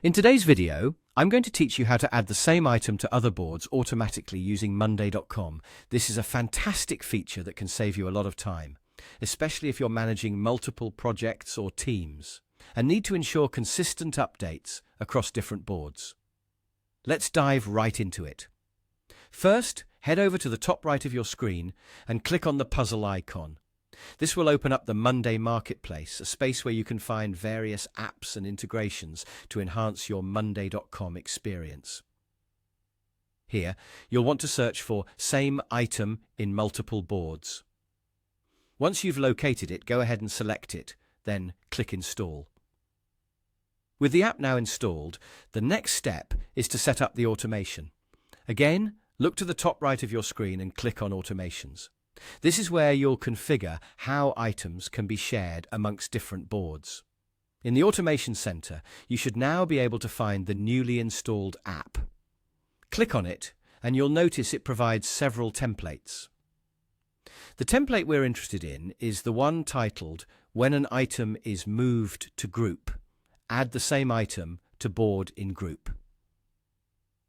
In today's video, I'm going to teach you how to add the same item to other boards automatically using Monday.com. This is a fantastic feature that can save you a lot of time, especially if you're managing multiple projects or teams and need to ensure consistent updates across different boards. Let's dive right into it. First, head over to the top right of your screen and click on the puzzle icon. This will open up the Monday Marketplace, a space where you can find various apps and integrations to enhance your Monday.com experience. Here, you'll want to search for Same Item in Multiple Boards. Once you've located it, go ahead and select it, then click Install. With the app now installed, the next step is to set up the automation. Again, look to the top right of your screen and click on Automations. This is where you'll configure how items can be shared amongst different boards. In the Automation Center, you should now be able to find the newly installed app. Click on it, and you'll notice it provides several templates. The template we're interested in is the one titled, When an item is moved to group, add the same item to board in group.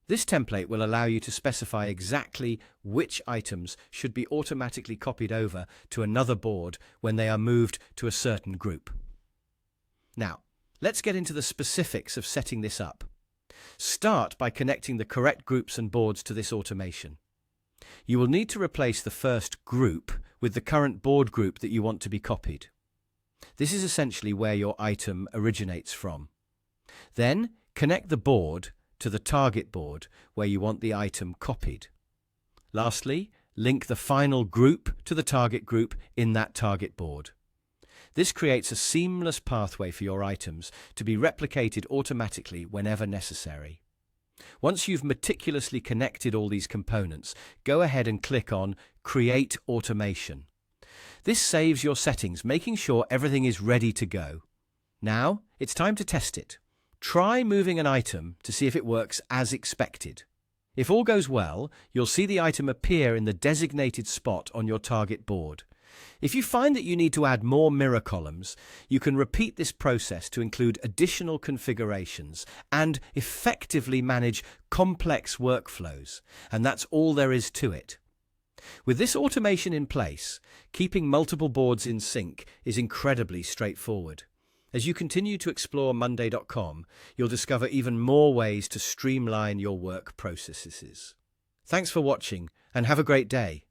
This template will allow you to specify exactly which items should be automatically copied over to another board when they are moved to a certain group. Now, let's get into the specifics of setting this up. Start by connecting the correct groups and boards to this automation. You will need to replace the first group with the current board group that you want to be copied. This is essentially where your item originates from. Then, connect the board to the target board where you want the item copied. Lastly, link the final group to the target group in that target board. This creates a seamless pathway for your items to be replicated automatically whenever necessary. Once you've meticulously connected all these components, go ahead and click on Create Automation. This saves your settings, making sure everything is ready to go. Now, it's time to test it. Try moving an item to see if it works as expected. If all goes well, you'll see the item appear in the designated spot on your target board. If you find that you need to add more mirror columns, you can repeat this process to include additional configurations and effectively manage complex workflows, and that's all there is to it. With this automation in place, keeping multiple boards in sync is incredibly straightforward. As you continue to explore Monday.com, you'll discover even more ways to streamline your work processes. Thanks for watching, and have a great day.